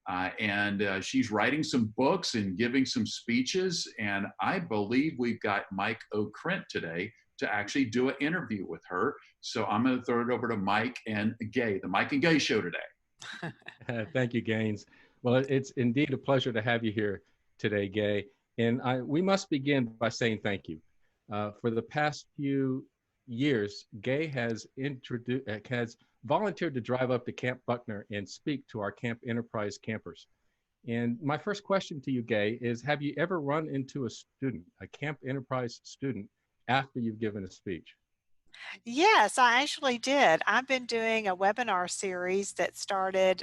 And she's writing some books and giving some speeches. And I believe we've got Mike O'Krent today to actually do an interview with her. So I'm going to throw it over to Mike and Gay, the Mike and Gay Show today. Thank you, Gaines. Well, it's indeed a pleasure to have you here today, Gay. And we must begin by saying thank you. For the past few years, Gay has volunteered to drive up to Camp Buckner and speak to our Camp Enterprise campers. And my first question to you, Gay, is have you ever run into a Camp Enterprise student, after you've given a speech? Yes, I actually did. I've been doing a webinar series that started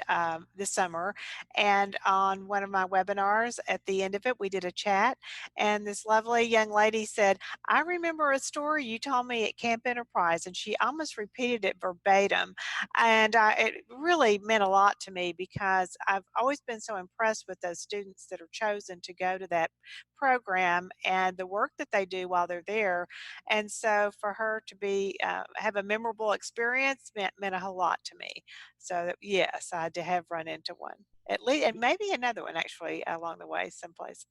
this summer. And on one of my webinars, at the end of it, we did a chat. And this lovely young lady said, I remember a story you told me at Camp Enterprise. And she almost repeated it verbatim. And it really meant a lot to me because I've always been so impressed with those students that are chosen to go to that program and the work that they do while they're there. And so for her to be have a memorable experience meant a whole lot to me. So yes, I did have run into one at least, and maybe another one actually along the way someplace.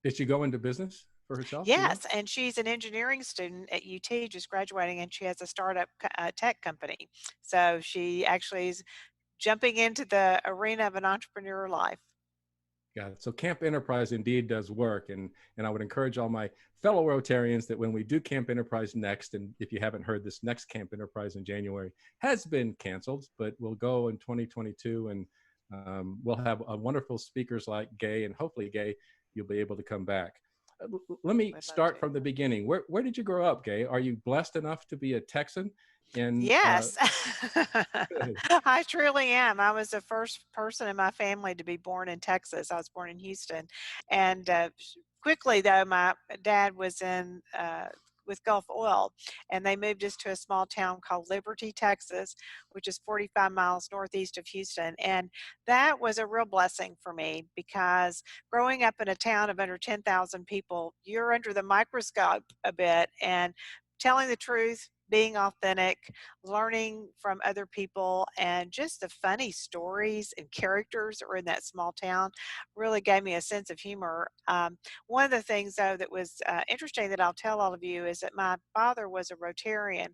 Did she go into business for herself? Yes, and she's an engineering student at UT, just graduating, and she has a startup tech company. So she actually is jumping into the arena of an entrepreneur life. Got it. So Camp Enterprise indeed does work. And I would encourage all my fellow Rotarians that when we do Camp Enterprise next, and if you haven't heard, this next Camp Enterprise in January has been canceled, but we'll go in 2022, and we'll have wonderful speakers like Gay, and hopefully, Gay, you'll be able to come back. Let me start from the beginning. Where did you grow up, Gay? Are you blessed enough to be a Texan? And yes, I truly am. I was the first person in my family to be born in Texas. I was born in Houston. And quickly, though, my dad was in with Gulf Oil, and they moved us to a small town called Liberty, Texas, which is 45 miles northeast of Houston. And that was a real blessing for me because growing up in a town of under 10,000 people, you're under the microscope a bit, and telling the truth, being authentic, learning from other people, and just the funny stories and characters that were in that small town really gave me a sense of humor. One of the things, though, that was interesting that I'll tell all of you is that my father was a Rotarian,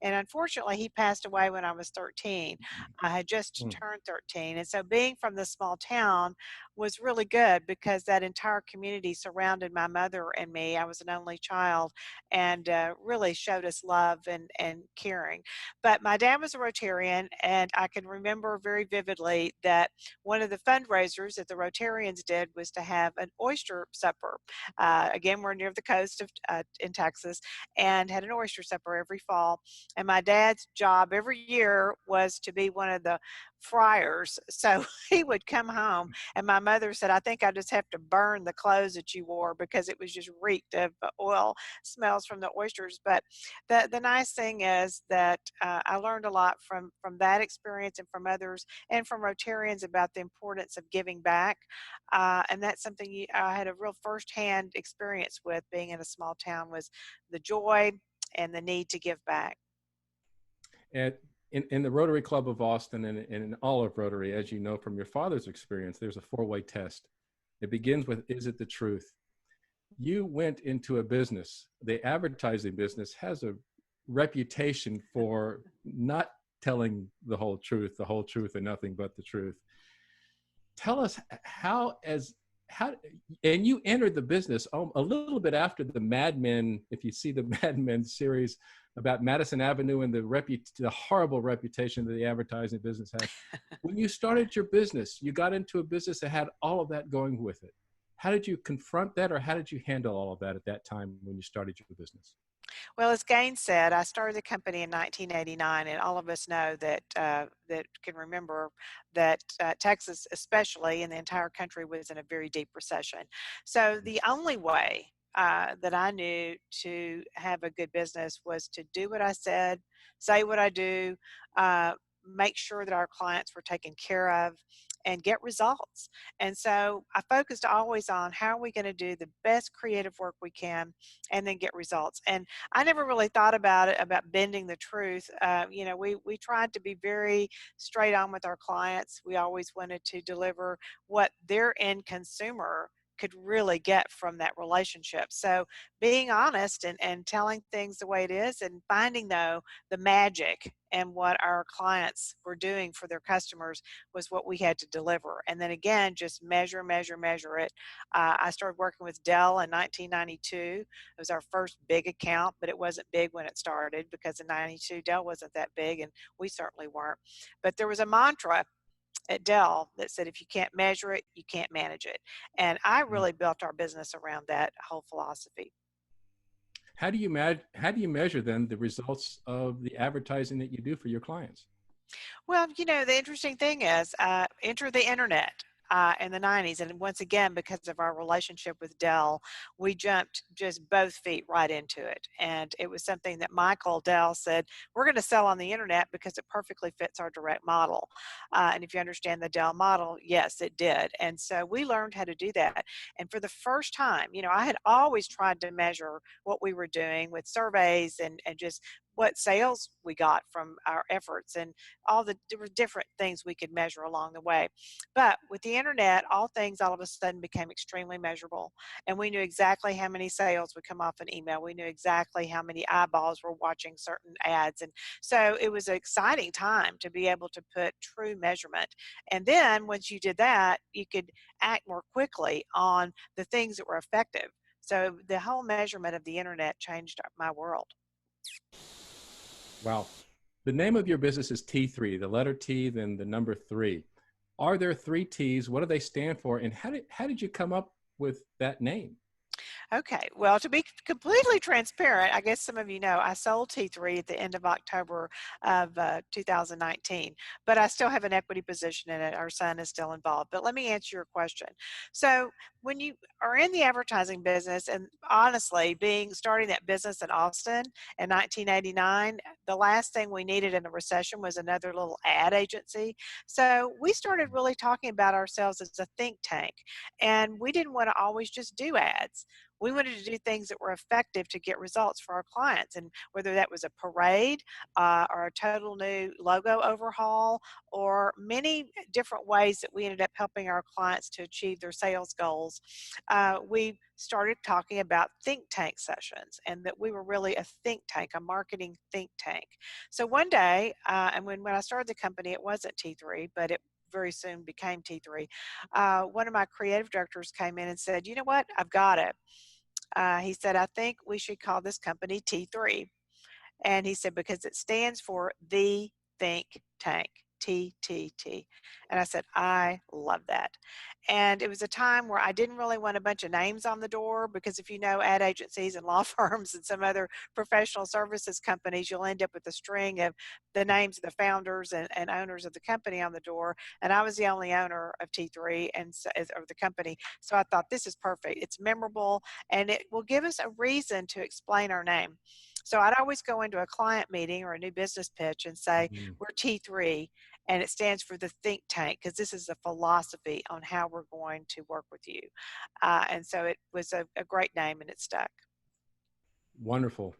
and unfortunately, he passed away when I was 13. I had just turned 13, and so being from this small town was really good because that entire community surrounded my mother and me. I was an only child, and really showed us love and caring. But my dad was a Rotarian, and I can remember very vividly that one of the fundraisers that the Rotarians did was to have an oyster supper. Again, we're near the coast of in Texas, and had an oyster supper every fall. And my dad's job every year was to be one of the fryers. So he would come home, and my mother said, I think I just have to burn the clothes that you wore because it was just reeked of oil smells from the oysters. But the nice thing is that I learned a lot from that experience and from others and from Rotarians about the importance of giving back. And that's something I had a real firsthand experience with being in a small town, was the joy and the need to give back. In the Rotary Club of Austin and in all of Rotary, as you know from your father's experience, there's a four-way test. It begins with, is it the truth? You went into a business. The advertising business has a reputation for not telling the whole truth, and nothing but the truth. Tell us how, and you entered the business a little bit after the Mad Men, if you see the Mad Men series about Madison Avenue and the horrible reputation that the advertising business has. When you started your business, you got into a business that had all of that going with it. How did you confront that, or how did you handle all of that at that time when you started your business? Well, as Gaines said, I started the company in 1989, and all of us know that that can remember that Texas, especially, and the entire country was in a very deep recession. So the only way that I knew to have a good business was to do what I said, say what I do, make sure that our clients were taken care of, and get results. And so I focused always on how are we going to do the best creative work we can and then get results. And I never really thought about it, about bending the truth. We tried to be very straight on with our clients. We always wanted to deliver what their end consumer could really get from that relationship. So being honest and telling things the way it is, and finding, though, the magic and what our clients were doing for their customers was what we had to deliver. And then again, just measure, measure, measure it. I started working with Dell in 1992. It was our first big account, but it wasn't big when it started, because in 92 Dell wasn't that big and we certainly weren't. But there was a mantra at Dell that said, if you can't measure it, you can't manage it. And I Mm. really built our business around that whole philosophy. How do you measure then the results of the advertising that you do for your clients? Well, the interesting thing is, enter the internet in the 90s. And once again, because of our relationship with Dell, we jumped just both feet right into it. And it was something that Michael Dell said, we're going to sell on the internet because it perfectly fits our direct model. And if you understand the Dell model, yes, it did. And so we learned how to do that. And for the first time, I had always tried to measure what we were doing with surveys and just what sales we got from our efforts, and all the different things we could measure along the way. But with the internet, all things all of a sudden became extremely measurable, and we knew exactly how many sales would come off an email. We knew exactly how many eyeballs were watching certain ads. And so it was an exciting time to be able to put true measurement. And then once you did that, you could act more quickly on the things that were effective. So the whole measurement of the internet changed my world. Wow. The name of your business is T3, the letter T, then the number 3. Are there 3 T's? What do they stand for? And how did you come up with that name? Okay, well, to be completely transparent, I guess some of you know I sold T3 at the end of October of 2019, but I still have an equity position in it. Our son is still involved. But let me answer your question. So when you are in the advertising business, and honestly, starting that business in Austin in 1989, the last thing we needed in a recession was another little ad agency. So we started really talking about ourselves as a think tank, and we didn't want to always just do ads. We wanted to do things that were effective to get results for our clients. And whether that was a parade or a total new logo overhaul, or many different ways that we ended up helping our clients to achieve their sales goals, we started talking about think tank sessions, and that we were really a think tank, a marketing think tank. So one day, and when I started the company, it wasn't T3, but it very soon became T3. One of my creative directors came in and said, you know what, I've got it. He said, I think we should call this company T3. And he said, because it stands for The Think Tank, TTT. And I said, I love that. And it was a time where I didn't really want a bunch of names on the door, because if you know ad agencies and law firms and some other professional services companies, you'll end up with a string of the names of the founders and owners of the company on the door. And I was the only owner of T3 and of the company. So I thought, this is perfect. It's memorable, and it will give us a reason to explain our name. So I'd always go into a client meeting or a new business pitch and say, we're T3, and it stands for the think tank, because this is a philosophy on how we're going to work with you. And so it was a great name, and it stuck. Wonderful.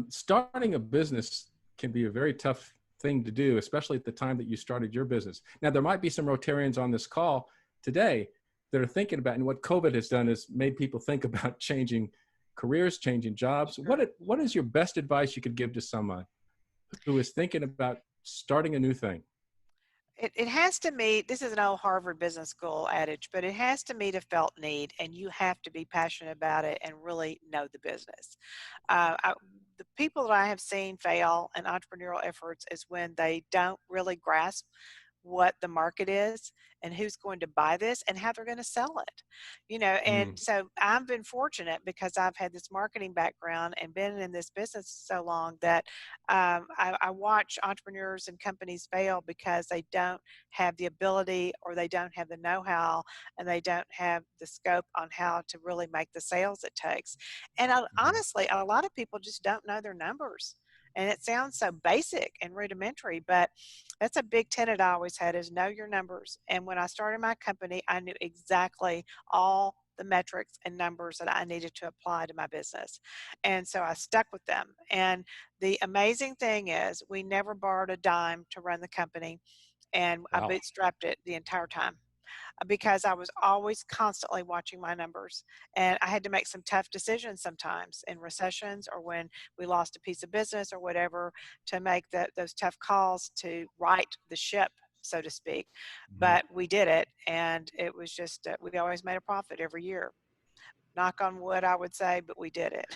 Starting a business can be a very tough thing to do, especially at the time that you started your business. Now, there might be some Rotarians on this call today that are thinking about, and what COVID has done is made people think about changing careers, changing jobs. What is your best advice you could give to someone who is thinking about starting a new thing? It has to meet, this is an old Harvard Business School adage, but it has to meet a felt need, and you have to be passionate about it and really know the business. The people that I have seen fail in entrepreneurial efforts is when they don't really grasp what the market is and who's going to buy this and how they're going to sell it. And so I've been fortunate, because I've had this marketing background and been in this business so long, that I watch entrepreneurs and companies fail because they don't have the ability, or they don't have the know-how, and they don't have the scope on how to really make the sales it takes. And honestly, a lot of people just don't know their numbers. And it sounds so basic and rudimentary, but that's a big tenet I always had, is know your numbers. And when I started my company, I knew exactly all the metrics and numbers that I needed to apply to my business. And so I stuck with them. And the amazing thing is we never borrowed a dime to run the company, and I Wow. bootstrapped it the entire time because I was always constantly watching my numbers. And I had to make some tough decisions sometimes in recessions, or when we lost a piece of business or whatever, to make those tough calls to right the ship, so to speak. Mhm. But we did it, and it was just, we always made a profit every year. Knock on wood, I would say, but we did it.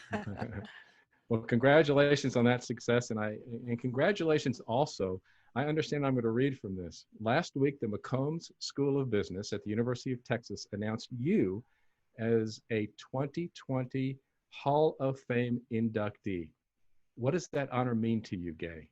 Well, congratulations on that success. And congratulations also. I understand I'm going to read from this. Last week, the McCombs School of Business at the University of Texas announced you as a 2020 Hall of Fame inductee. What does that honor mean to you, Gay?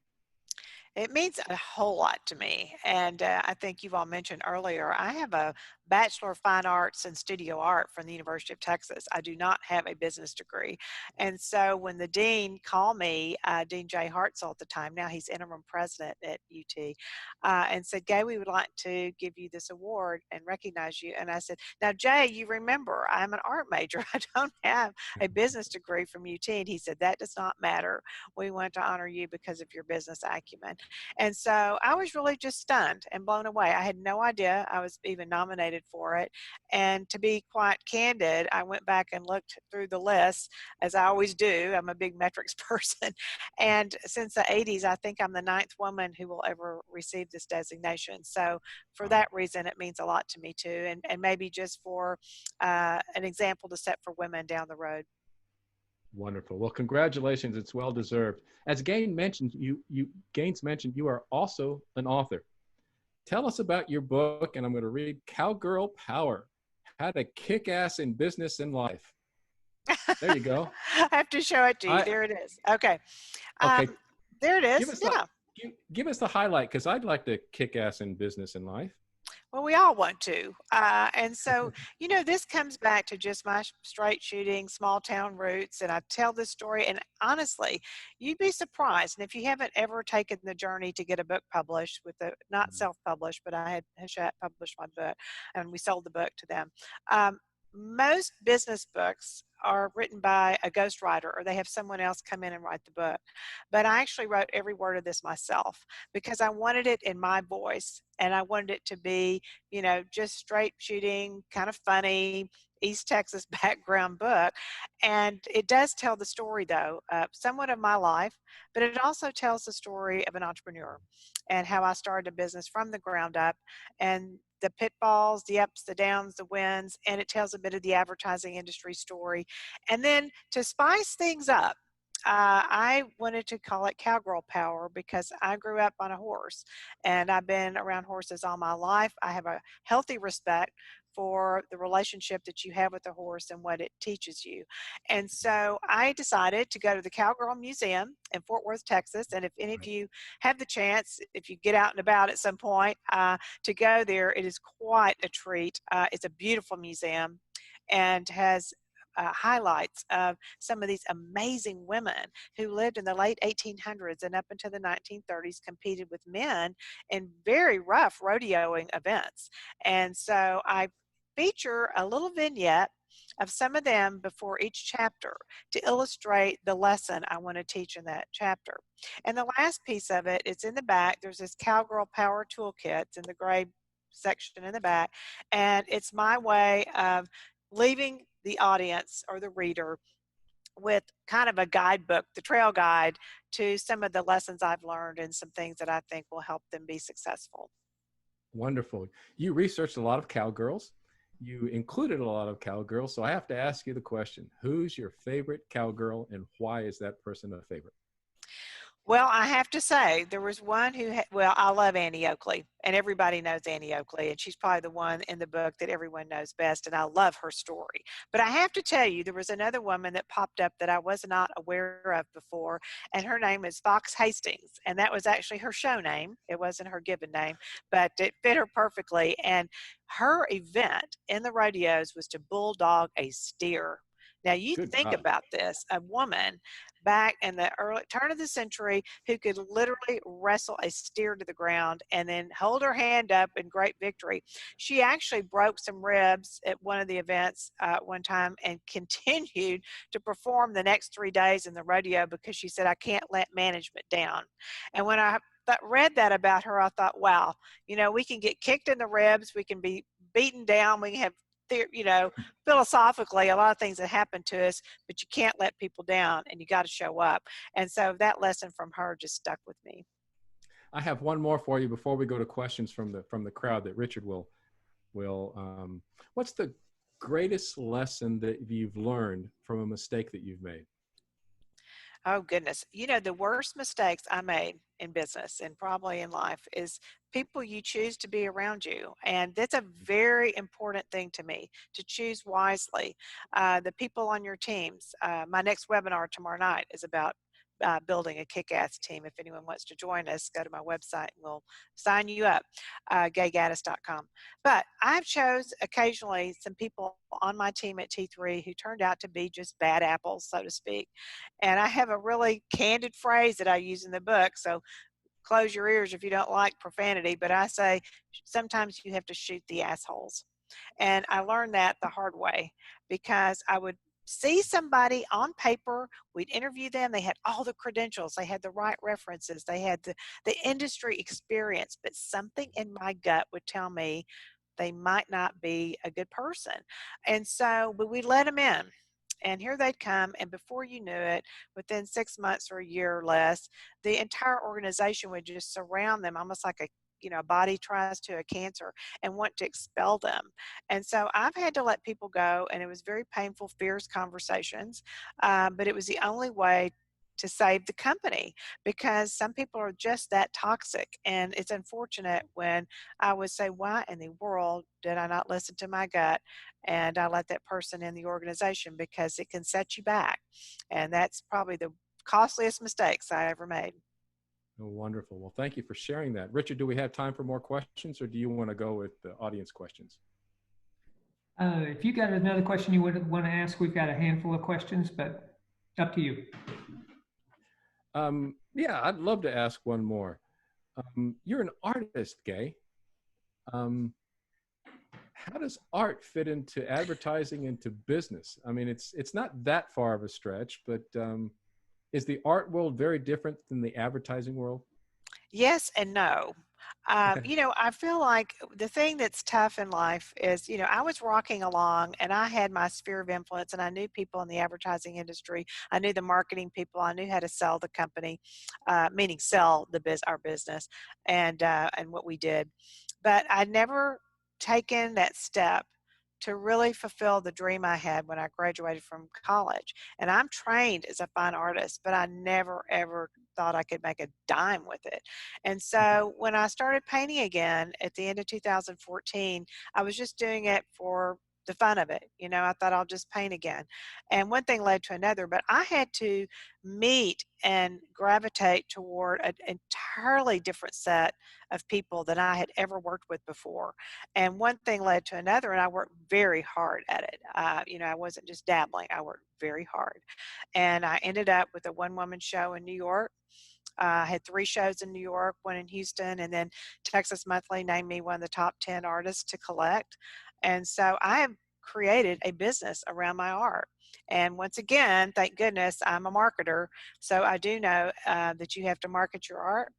It means a whole lot to me. And I think you've all mentioned earlier, I have a Bachelor of Fine Arts and Studio Art from the University of Texas. I do not have a business degree. And so when the dean called me, Dean Jay Hartzell at the time, now he's interim president at UT, and said, Gay, we would like to give you this award and recognize you. And I said, now, Jay, you remember, I'm an art major. I don't have a business degree from UT. And he said, that does not matter. We want to honor you because of your business acumen. And so I was really just stunned and blown away. I had no idea I was even nominated for it. And to be quite candid, I went back and looked through the list, as I always do. I'm a big metrics person. And since the 80s, I think I'm the 9th woman who will ever receive this designation. So for Wow. that reason, it means a lot to me too. And maybe just for an example to set for women down the road. Wonderful. Well, congratulations. It's well deserved. As Gaines mentioned, you are also an author. Tell us about your book, and I'm going to read Cowgirl Power: How to Kick Ass in Business and Life. There you go. I have to show it to you. I There it is. Okay. okay. There it Give is. us the Yeah. give us the highlight, because I'd like to kick ass in business and life. Well, we all want to. And so, this comes back to just my straight shooting, small town roots. And I tell this story. And honestly, you'd be surprised. And if you haven't ever taken the journey to get a book published not self published, but I had Hachette published my book and we sold the book to them. Most business books are written by a ghostwriter, or they have someone else come in and write the book. But I actually wrote every word of this myself because I wanted it in my voice, and I wanted it to be, just straight shooting, kind of funny, East Texas background book. And it does tell the story, though, somewhat of my life, but it also tells the story of an entrepreneur and how I started a business from the ground up, and the pitfalls, the ups, the downs, the wins, and it tells a bit of the advertising industry story. And then to spice things up, I wanted to call it Cowgirl Power because I grew up on a horse and I've been around horses all my life. I have a healthy respect for the relationship that you have with the horse and what it teaches you. And so I decided to go to the Cowgirl Museum in Fort Worth, Texas. And if any of you have the chance, if you get out and about at some point, to go there, it is quite a treat. It's a beautiful museum and has highlights of some of these amazing women who lived in the late 1800s and up into the 1930s, competed with men in very rough rodeoing events. And so I feature a little vignette of some of them before each chapter to illustrate the lesson I want to teach in that chapter. And the last piece of it, it's in the back. There's this Cowgirl Power Toolkit. It's in the gray section in the back. And it's my way of leaving the audience or the reader with kind of a guidebook, the trail guide to some of the lessons I've learned and some things that I think will help them be successful. Wonderful. You researched a lot of cowgirls. You included a lot of cowgirls. So I have to ask you the question: who's your favorite cowgirl, and why is that person a favorite? Well, I have to say, there was one who, I love Annie Oakley, and everybody knows Annie Oakley, and she's probably the one in the book that everyone knows best, and I love her story. But I have to tell you, there was another woman that popped up that I was not aware of before, and her name is Fox Hastings, and that was actually her show name. It wasn't her given name, but it fit her perfectly, and her event in the rodeos was to bulldog a steer. Now, you Good think God. about this, a woman back in the early turn of the century who could literally wrestle a steer to the ground and then hold her hand up in great victory. She actually broke some ribs at one of the events one time and continued to perform the next 3 days in the rodeo because she said, I can't let management down. And when I read that about her, I thought, wow, we can get kicked in the ribs, we can be beaten down, we can have, philosophically, a lot of things that happen to us, but you can't let people down and you got to show up. And so that lesson from her just stuck with me. I have one more for you before we go to questions from the crowd that Richard will what's the greatest lesson that you've learned from a mistake that you've made? Oh, goodness. The worst mistakes I made in business and probably in life is people you choose to be around you. And that's a very important thing to me, to choose wisely. The people on your teams. My next webinar tomorrow night is about building a kick-ass team. If anyone wants to join us, go to my website and we'll sign you up, gaygaddis.com. But I've chose occasionally some people on my team at T3 who turned out to be just bad apples, so to speak. And I have a really candid phrase that I use in the book. So close your ears if you don't like profanity, but I say sometimes you have to shoot the assholes. And I learned that the hard way because I would see somebody on paper, we'd interview them, they had all the credentials, they had the right references, they had the industry experience, but something in my gut would tell me they might not be a good person. And so, but we let them in. And here they'd come, and before you knew it, within 6 months or a year or less, the entire organization would just surround them, almost like a body tries to a cancer, and want to expel them. And so I've had to let people go, and it was very painful, fierce conversations, but it was the only way to save the company because some people are just that toxic. And it's unfortunate when I would say, why in the world did I not listen to my gut? And I let that person in the organization because it can set you back. And that's probably the costliest mistakes I ever made. Oh, wonderful. Well, thank you for sharing that. Richard, do we have time for more questions or do you want to go with the audience questions? If you got another question you would want to ask, we've got a handful of questions, but up to you. Yeah, I'd love to ask one more. You're an artist, Gay. How does art fit into advertising, into business? I mean, it's not that far of a stretch, but is the art world very different than the advertising world? Yes and no. I feel like the thing that's tough in life is, I was rocking along and I had my sphere of influence and I knew people in the advertising industry. I knew the marketing people. I knew how to sell the company, meaning sell our business and what we did. But I'd never taken that step to really fulfill the dream I had when I graduated from college. And I'm trained as a fine artist, but I never, ever thought I could make a dime with it. And so when I started painting again at the end of 2014, I was just doing it for the fun of it. I thought I'll just paint again. And one thing led to another, but I had to meet and gravitate toward an entirely different set of people than I had ever worked with before. And one thing led to another, and I worked very hard at it. I wasn't just dabbling, I worked very hard. And I ended up with a one-woman show in New York. I had 3 shows in New York, 1 in Houston, and then Texas Monthly named me one of the top 10 artists to collect. And so I have created a business around my art. And once again, thank goodness I'm a marketer. So I do know that you have to market your art.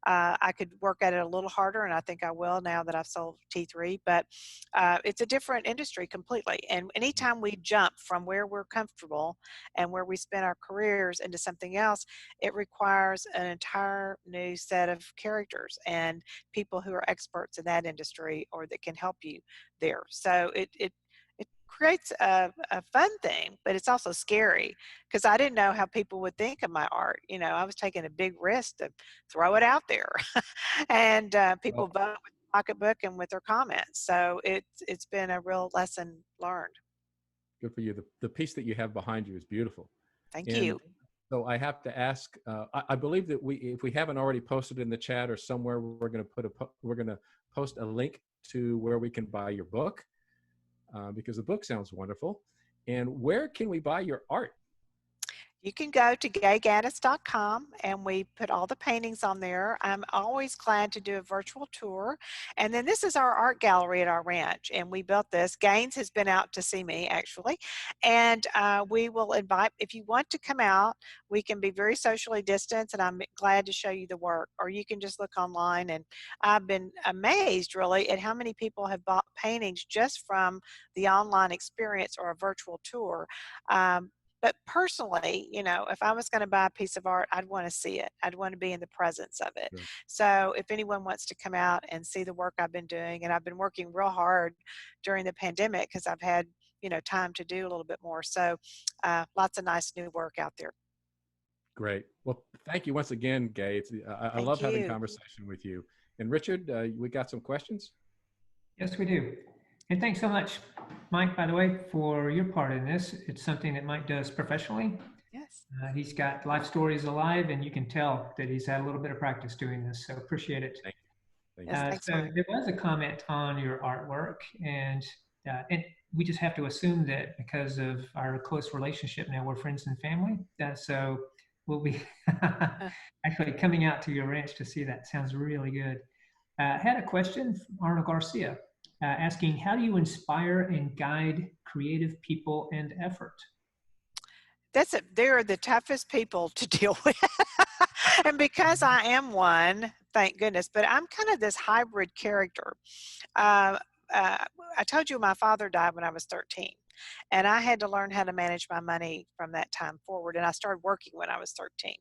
I could work at it a little harder, and I think I will now that I've sold T3, but it's a different industry completely. And anytime we jump from where we're comfortable and where we spend our careers into something else, it requires an entire new set of characters and people who are experts in that industry or that can help you there. So it creates a fun thing, but it's also scary because I didn't know how people would think of my art. I was taking a big risk to throw it out there and people vote with the pocketbook and with their comments. So it's been a real lesson learned. Good for you. The piece that you have behind you is beautiful. Thank you. So I have to ask, I believe that if we haven't already posted in the chat or somewhere, we're going to post a link to where we can buy your book. Because the book sounds wonderful. And where can we buy your art? You can go to gaygaddis.com and we put all the paintings on there. I'm always glad to do a virtual tour. And then this is our art gallery at our ranch, and we built this. Gaines has been out to see me actually, and we will invite, if you want to come out, we can be very socially distanced, and I'm glad to show you the work, or you can just look online. And I've been amazed really at how many people have bought paintings just from the online experience or a virtual tour. But personally, you know, if I was going to buy a piece of art, I'd want to see it. I'd want to be in the presence of it. Sure. So if anyone wants to come out and see the work I've been doing, and I've been working real hard during the pandemic because I've had, you know, time to do a little bit more. So lots of nice new work out there. Great. Well, thank you once again, Gay. I Thank love having you. conversation with you. And Richard, we got some questions? Yes, we do. And thanks so much, Mike, by the way, for your part in this. It's something that Mike does professionally. Yes. He's got life stories alive, and you can tell that he's had a little bit of practice doing this. So appreciate it. Thank you. Yes, thanks, So Mike. there was a comment on your artwork, and we just have to assume that because of our close relationship now, we're friends and family. So we'll be actually coming out to your ranch to see that. Sounds really good. Had a question from Arnold Garcia asking, how do you inspire and guide creative people and effort? They're the toughest people to deal with. And because I am one, thank goodness, but I'm kind of this hybrid character. I told you my father died when I was 13. And I had to learn how to manage my money from that time forward. And I started working when I was 13.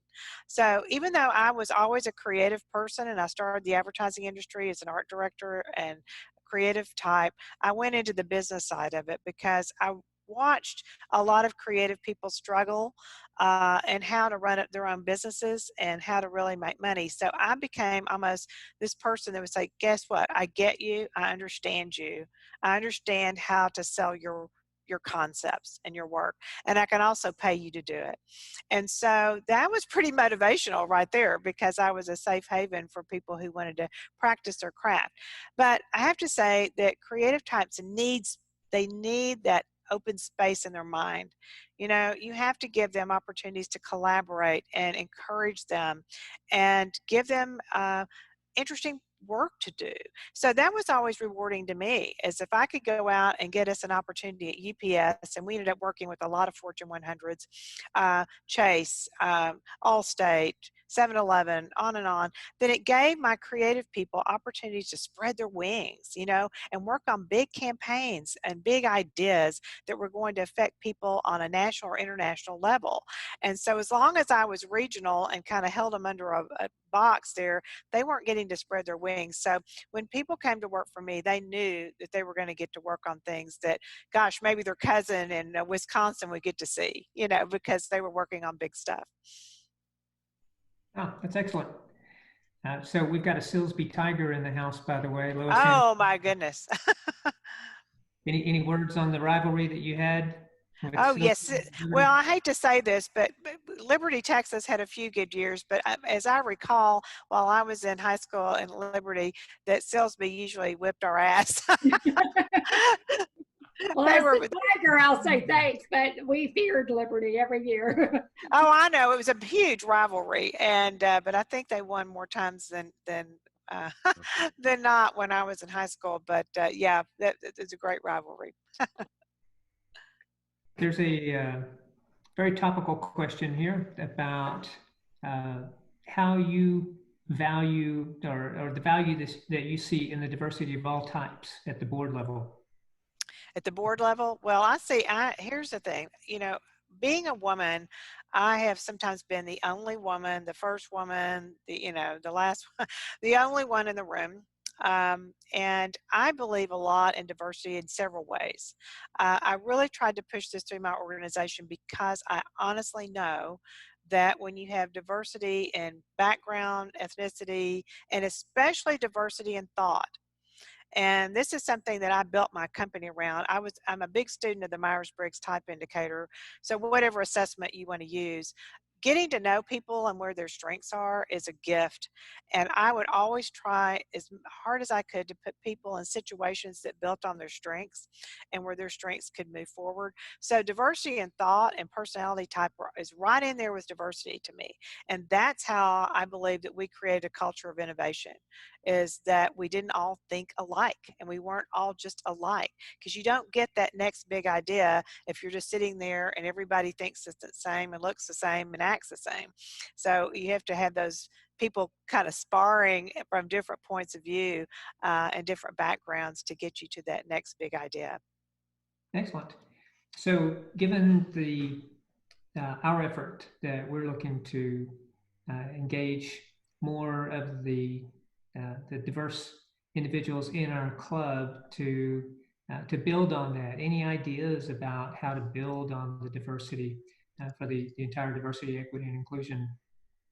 So even though I was always a creative person and I started the advertising industry as an art director and creative type, I went into the business side of it because I watched a lot of creative people struggle and how to run their own businesses and how to really make money. So I became almost this person that would say, guess what? I get you. I understand you. I understand how to sell your concepts and your work, and I can also pay you to do it. And so that was pretty motivational right there, because I was a safe haven for people who wanted to practice their craft. But I have to say that creative types they need that open space in their mind. You know, you have to give them opportunities to collaborate and encourage them and give them interesting work to do. So that was always rewarding to me, is if I could go out and get us an opportunity at UPS, and we ended up working with a lot of Fortune 100s, Chase, Allstate, 7-Eleven, on and on, then it gave my creative people opportunities to spread their wings, you know, and work on big campaigns and big ideas that were going to affect people on a national or international level. And so as long as I was regional and kind of held them under a box there, they weren't getting to spread their wings. So when people came to work for me, they knew that they were going to get to work on things that, gosh, maybe their cousin in Wisconsin would get to see, you know, because they were working on big stuff. Oh, that's excellent. So we've got a Silsby tiger in the house, by the way. Lois, oh my goodness. any words on the rivalry that you had? Oh, yes. Well, I hate to say this, but Liberty, Texas had a few good years. But as I recall, while I was in high school in Liberty, that Silsby usually whipped our ass. Well, as the tiger, I'll say thanks, but we feared Liberty every year. Oh, I know. It was a huge rivalry. And but I think they won more times than not when I was in high school. But yeah, it's a great rivalry. There's a very topical question here about how you value or the value that you see in the diversity of all types at the board level. At the board level, well, here's the thing, you know, being a woman, I have sometimes been the only woman, the first woman, the last one, the only one in the room. And I believe a lot in diversity in several ways. I really tried to push this through my organization because I honestly know that when you have diversity in background, ethnicity, and especially diversity in thought, and this is something that I built my company around. I'm a big student of the Myers-Briggs Type Indicator. So whatever assessment you want to use, getting to know people and where their strengths are is a gift. And I would always try as hard as I could to put people in situations that built on their strengths and where their strengths could move forward. So diversity in thought and personality type is right in there with diversity to me. And that's how I believe that we create a culture of innovation, is that we didn't all think alike and we weren't all just alike, because you don't get that next big idea if you're just sitting there and everybody thinks it's the same and looks the same and acts the same. So you have to have those people kind of sparring from different points of view and different backgrounds to get you to that next big idea. Excellent. So given our effort that we're looking to engage more of the diverse individuals in our club to build on that, any ideas about how to build on the diversity for the entire diversity, equity, and inclusion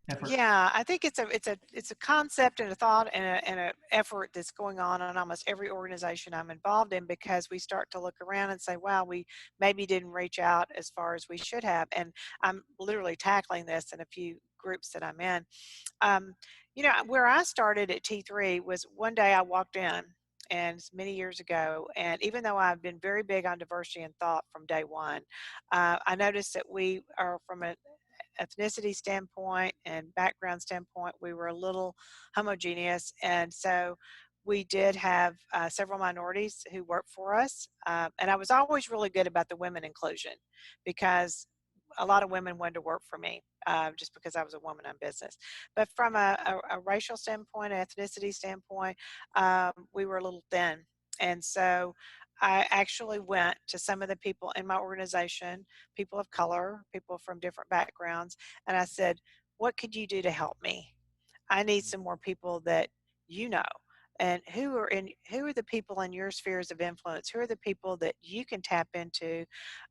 effort? Yeah, I think it's a concept and a thought and an effort that's going on in almost every organization I'm involved in, because we start to look around and say, wow, we maybe didn't reach out as far as we should have. And I'm literally tackling this in a few groups that I'm in. You know, where I started at T3 was one day I walked in, and many years ago, and even though I've been very big on diversity and thought from day one, I noticed that we are, from an ethnicity standpoint and background standpoint, we were a little homogeneous. And so we did have several minorities who worked for us. And I was always really good about the women inclusion, because a lot of women wanted to work for me just because I was a woman in business. But from a racial standpoint, an ethnicity standpoint, we were a little thin. And so I actually went to some of the people in my organization, people of color, people from different backgrounds, and I said, what could you do to help me? I need some more people that you know. And who are the people in your spheres of influence? Who are the people that you can tap into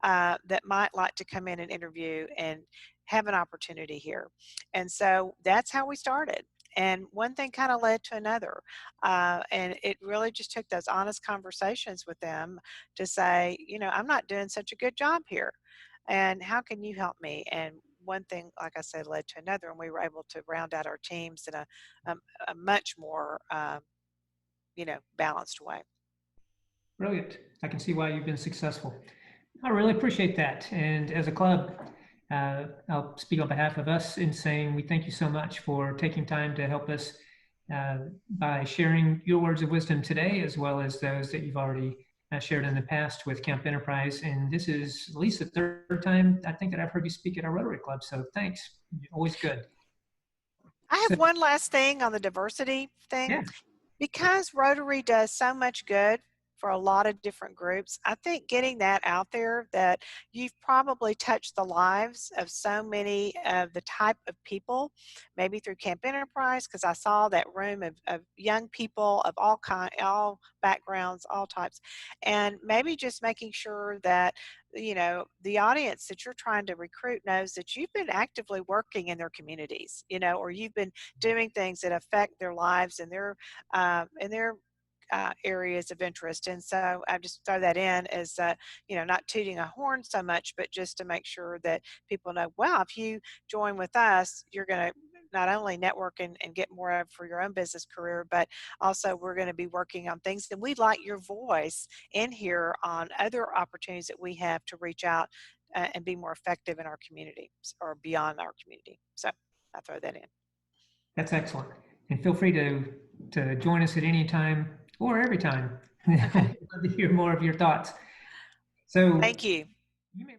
that might like to come in and interview and have an opportunity here? And so that's how we started. And one thing kind of led to another. And it really just took those honest conversations with them to say, you know, I'm not doing such a good job here. And how can you help me? And one thing, like I said, led to another. And we were able to round out our teams in a much more, you know, balanced way. Brilliant. I can see why you've been successful. I really appreciate that. And as a club, I'll speak on behalf of us in saying we thank you so much for taking time to help us by sharing your words of wisdom today, as well as those that you've already shared in the past with Camp Enterprise. And this is at least the third time I think that I've heard you speak at our Rotary Club. So thanks. Always good. I have one last thing on the diversity thing. Yeah. Because Rotary does so much good for a lot of different groups, I think getting that out there, that you've probably touched the lives of so many of the type of people, maybe through Camp Enterprise, because I saw that room of young people of all kinds, all backgrounds, all types, and maybe just making sure that, you know, the audience that you're trying to recruit knows that you've been actively working in their communities, you know, or you've been doing things that affect their lives and their areas of interest. And so I just throw that in as, you know, not tooting a horn so much, but just to make sure that people know, wow, if you join with us, you're going to not only network and get more for your own business career, but also we're going to be working on things. And we'd like your voice in here on other opportunities that we have to reach out and be more effective in our community or beyond our community. So I throw that in. That's excellent. And feel free to join us at any time or every time. I'd love to hear more of your thoughts. So thank you. You may